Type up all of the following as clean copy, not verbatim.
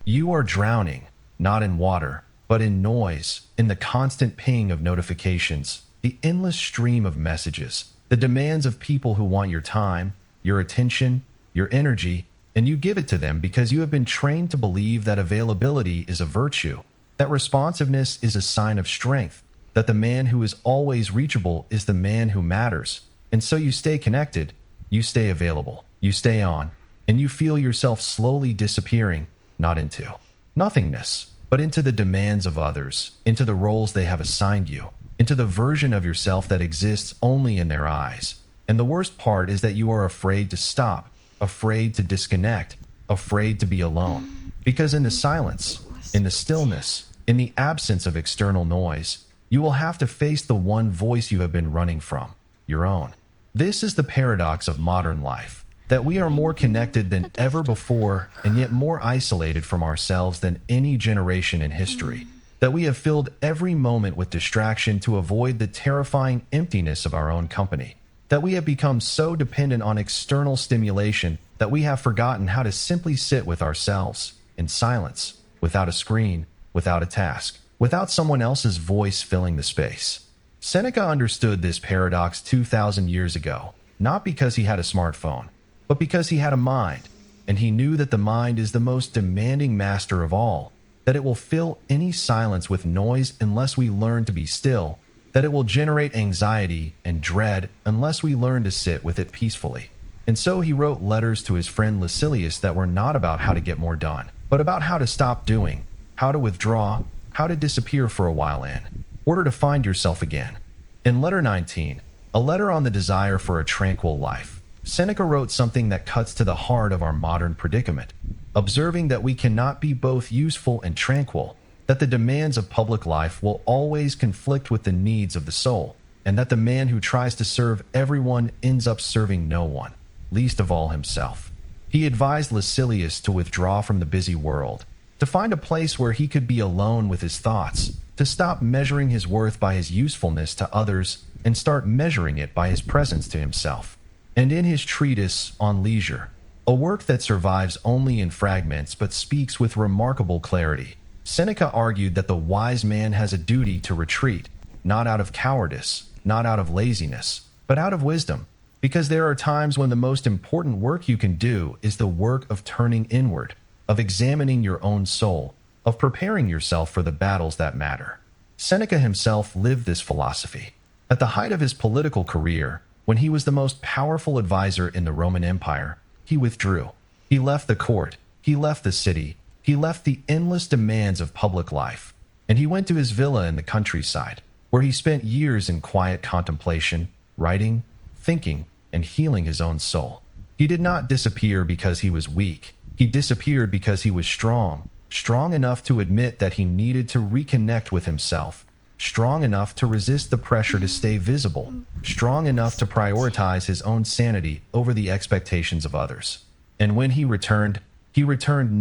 You are drowning, not in water, but in noise, in the constant ping of notifications, the endless stream of messages, the demands of people who want your time, your attention, your energy, and you give it to them because you have been trained to believe that availability is a virtue, that responsiveness is a sign of strength, that the man who is always reachable is the man who matters. And so you stay connected, you stay available, you stay on, and you feel yourself slowly disappearing, not into nothingness, but into the demands of others, into the roles they have assigned you, into the version of yourself that exists only in their eyes. And the worst part is that you are afraid to stop, afraid to disconnect, afraid to be alone. Because in the silence, in the stillness, in the absence of external noise, you will have to face the one voice you have been running from, your own. This is the paradox of modern life, that we are more connected than ever before and yet more isolated from ourselves than any generation in history, that we have filled every moment with distraction to avoid the terrifying emptiness of our own company, that we have become so dependent on external stimulation that we have forgotten how to simply sit with ourselves in silence, without a screen, without a task, without someone else's voice filling the space. Seneca understood this paradox 2,000 years ago, not because he had a smartphone, but because he had a mind, and he knew that the mind is the most demanding master of all, that it will fill any silence with noise unless we learn to be still, that it will generate anxiety and dread unless we learn to sit with it peacefully. And so he wrote letters to his friend Lucilius that were not about how to get more done, but about how to stop doing, how to withdraw, how to disappear for a while in order to find yourself again. In letter 19, a letter on the desire for a tranquil life, Seneca wrote something that cuts to the heart of our modern predicament, observing that we cannot be both useful and tranquil, that the demands of public life will always conflict with the needs of the soul, and that the man who tries to serve everyone ends up serving no one, least of all himself. He advised Lucilius to withdraw from the busy world, to find a place where he could be alone with his thoughts, to stop measuring his worth by his usefulness to others and start measuring it by his presence to himself. And in his treatise on leisure, a work that survives only in fragments but speaks with remarkable clarity, Seneca argued that the wise man has a duty to retreat, not out of cowardice, not out of laziness, but out of wisdom, because there are times when the most important work you can do is the work of turning inward, of examining your own soul, of preparing yourself for the battles that matter. Seneca himself lived this philosophy. At the height of his political career, when he was the most powerful advisor in the Roman Empire, he withdrew. He left the court, he left the city, he left the endless demands of public life, and he went to his villa in the countryside, where he spent years in quiet contemplation, writing, thinking, and healing his own soul. He did not disappear because he was weak. He disappeared because he was strong, strong enough to admit that he needed to reconnect with himself, strong enough to resist the pressure to stay visible, strong enough to prioritize his own sanity over the expectations of others. And when he returned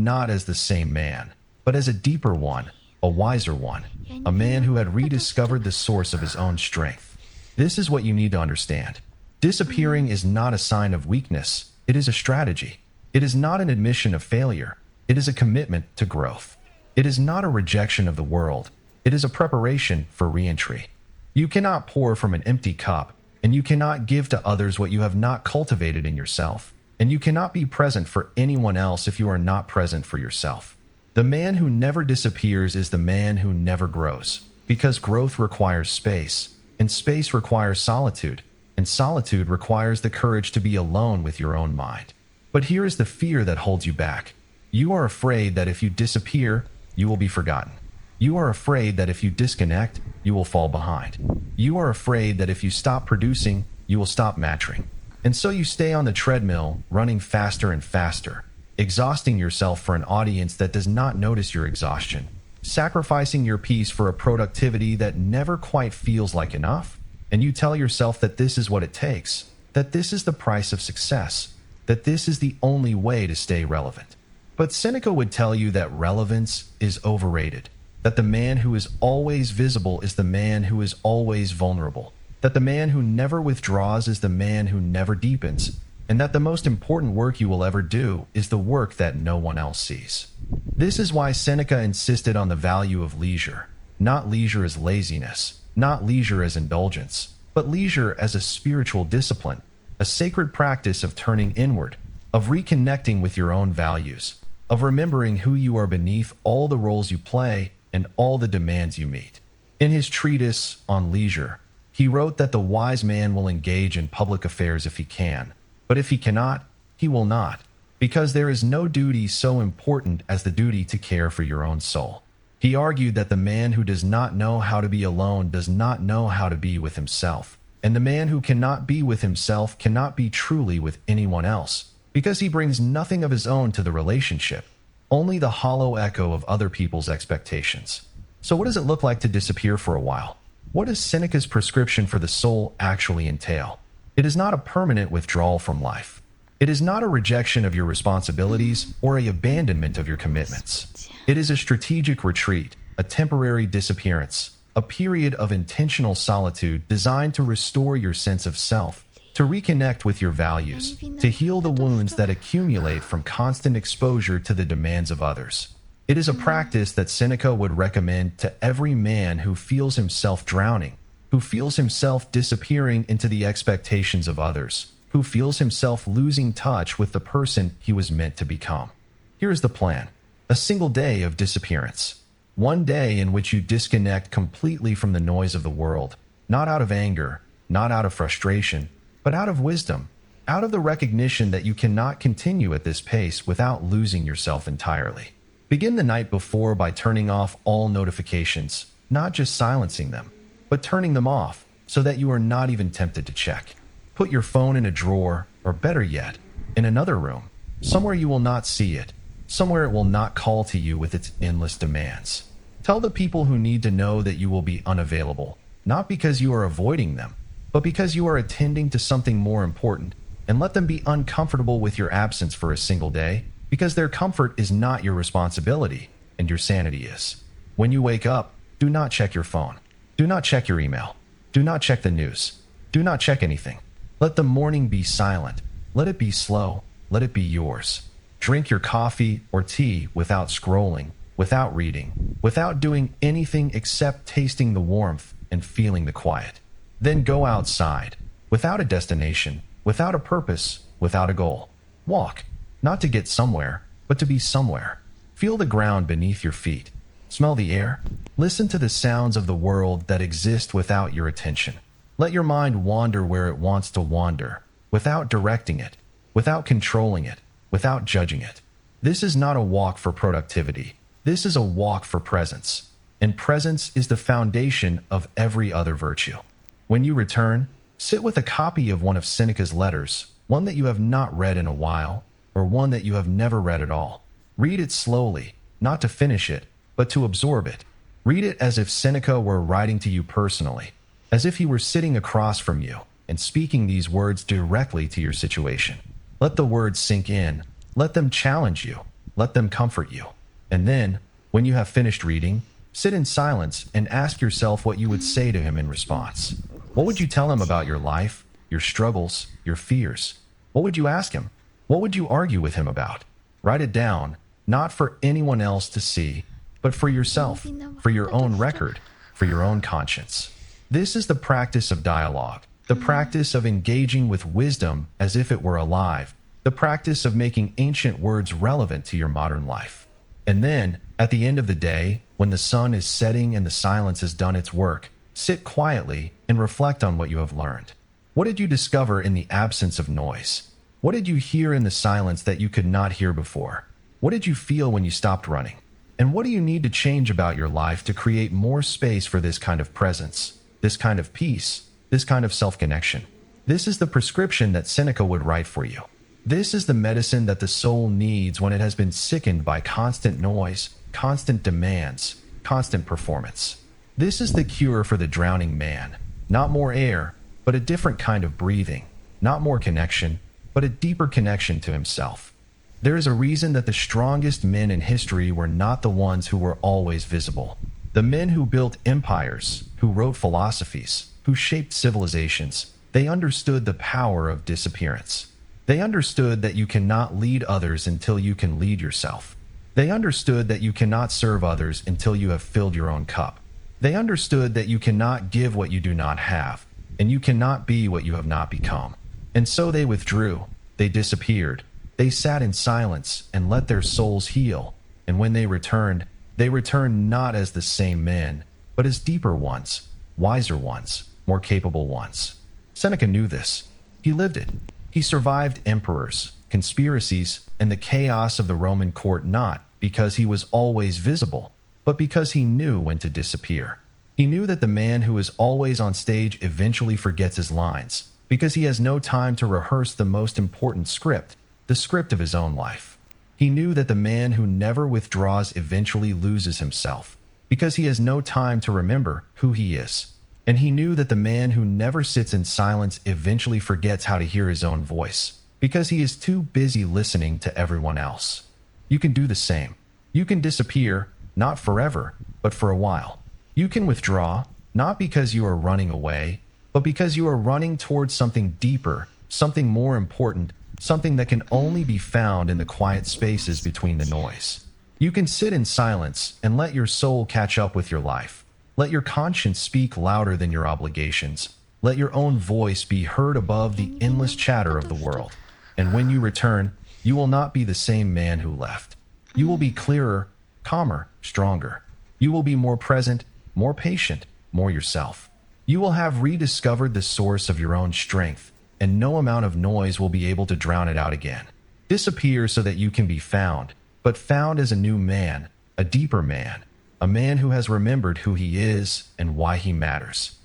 not as the same man, but as a deeper one, a wiser one, a man who had rediscovered the source of his own strength. This is what you need to understand. Disappearing is not a sign of weakness, it is a strategy. It is not an admission of failure, it is a commitment to growth. It is not a rejection of the world, it is a preparation for re-entry. You cannot pour from an empty cup, and you cannot give to others what you have not cultivated in yourself. And you cannot be present for anyone else if you are not present for yourself. The man who never disappears is the man who never grows, because growth requires space, and space requires solitude, and solitude requires the courage to be alone with your own mind. But here is the fear that holds you back. You are afraid that if you disappear, you will be forgotten. You are afraid that if you disconnect, you will fall behind. You are afraid that if you stop producing, you will stop maturing. And so you stay on the treadmill, running faster and faster, exhausting yourself for an audience that does not notice your exhaustion, sacrificing your peace for a productivity that never quite feels like enough. And you tell yourself that this is what it takes, that this is the price of success, that this is the only way to stay relevant. But Seneca would tell you that relevance is overrated, that the man who is always visible is the man who is always vulnerable, that the man who never withdraws is the man who never deepens, and that the most important work you will ever do is the work that no one else sees. This is why Seneca insisted on the value of leisure, not leisure as laziness, not leisure as indulgence, but leisure as a spiritual discipline, a sacred practice of turning inward, of reconnecting with your own values, of remembering who you are beneath all the roles you play and all the demands you meet. In his treatise on leisure, he wrote that the wise man will engage in public affairs if he can, but if he cannot, he will not, because there is no duty so important as the duty to care for your own soul. He argued that the man who does not know how to be alone does not know how to be with himself, and the man who cannot be with himself cannot be truly with anyone else, because he brings nothing of his own to the relationship, only the hollow echo of other people's expectations. So what does it look like to disappear for a while? What does Seneca's prescription for the soul actually entail? It is not a permanent withdrawal from life. It is not a rejection of your responsibilities or an abandonment of your commitments. It is a strategic retreat, a temporary disappearance, a period of intentional solitude designed to restore your sense of self, to reconnect with your values, to heal the wounds that accumulate from constant exposure to the demands of others. It is a practice that Seneca would recommend to every man who feels himself drowning, who feels himself disappearing into the expectations of others, who feels himself losing touch with the person he was meant to become. Here is the plan: a single day of disappearance. One day in which you disconnect completely from the noise of the world, not out of anger, not out of frustration, but out of wisdom, out of the recognition that you cannot continue at this pace without losing yourself entirely. Begin the night before by turning off all notifications, not just silencing them, but turning them off so that you are not even tempted to check. Put your phone in a drawer, or better yet, in another room, somewhere you will not see it, somewhere it will not call to you with its endless demands. Tell the people who need to know that you will be unavailable, not because you are avoiding them, but because you are attending to something more important, and let them be uncomfortable with your absence for a single day, because their comfort is not your responsibility, and your sanity is. When you wake up, do not check your phone. Do not check your email. Do not check the news. Do not check anything. Let the morning be silent. Let it be slow. Let it be yours. Drink your coffee or tea without scrolling, without reading, without doing anything except tasting the warmth and feeling the quiet. Then go outside, without a destination, without a purpose, without a goal. Walk, not to get somewhere, but to be somewhere. Feel the ground beneath your feet. Smell the air. Listen to the sounds of the world that exist without your attention. Let your mind wander where it wants to wander, without directing it, without controlling it, without judging it. This is not a walk for productivity. This is a walk for presence. And presence is the foundation of every other virtue. When you return, sit with a copy of one of Seneca's letters, one that you have not read in a while, or one that you have never read at all. Read it slowly, not to finish it, but to absorb it. Read it as if Seneca were writing to you personally, as if he were sitting across from you and speaking these words directly to your situation. Let the words sink in. Let them challenge you. Let them comfort you. And then, when you have finished reading, sit in silence and ask yourself what you would say to him in response. What would you tell him about your life, your struggles, your fears? What would you ask him? What would you argue with him about? Write it down, not for anyone else to see, but for yourself, for your own record, for your own conscience. This is the practice of dialogue, the practice of engaging with wisdom as if it were alive, the practice of making ancient words relevant to your modern life. And then, at the end of the day, when the sun is setting and the silence has done its work, sit quietly and reflect on what you have learned. What did you discover in the absence of noise? What did you hear in the silence that you could not hear before? What did you feel when you stopped running? And what do you need to change about your life to create more space for this kind of presence, this kind of peace, this kind of self-connection? This is the prescription that Seneca would write for you. This is the medicine that the soul needs when it has been sickened by constant noise, constant demands, constant performance. This is the cure for the drowning man. Not more air, but a different kind of breathing. Not more connection, but a deeper connection to himself. There is a reason that the strongest men in history were not the ones who were always visible. The men who built empires, who wrote philosophies, who shaped civilizations, they understood the power of disappearance. They understood that you cannot lead others until you can lead yourself. They understood that you cannot serve others until you have filled your own cup. They understood that you cannot give what you do not have, and you cannot be what you have not become. And so they withdrew, they disappeared, they sat in silence and let their souls heal, and when they returned not as the same men, but as deeper ones, wiser ones, more capable ones. Seneca knew this. He lived it. He survived emperors, conspiracies, and the chaos of the Roman court not because he was always visible, but because he knew when to disappear. He knew that the man who is always on stage eventually forgets his lines, because he has no time to rehearse the most important script, the script of his own life. He knew that the man who never withdraws eventually loses himself, because he has no time to remember who he is. And he knew that the man who never sits in silence eventually forgets how to hear his own voice, because he is too busy listening to everyone else. You can do the same. You can disappear, not forever, but for a while. You can withdraw, not because you are running away, but because you are running towards something deeper, something more important, something that can only be found in the quiet spaces between the noise. You can sit in silence and let your soul catch up with your life. Let your conscience speak louder than your obligations. Let your own voice be heard above the endless chatter of the world. And when you return, you will not be the same man who left. You will be clearer, calmer, stronger. You will be more present, more patient, more yourself. You will have rediscovered the source of your own strength, and no amount of noise will be able to drown it out again. Disappear so that you can be found, but found as a new man, a deeper man, a man who has remembered who he is and why he matters.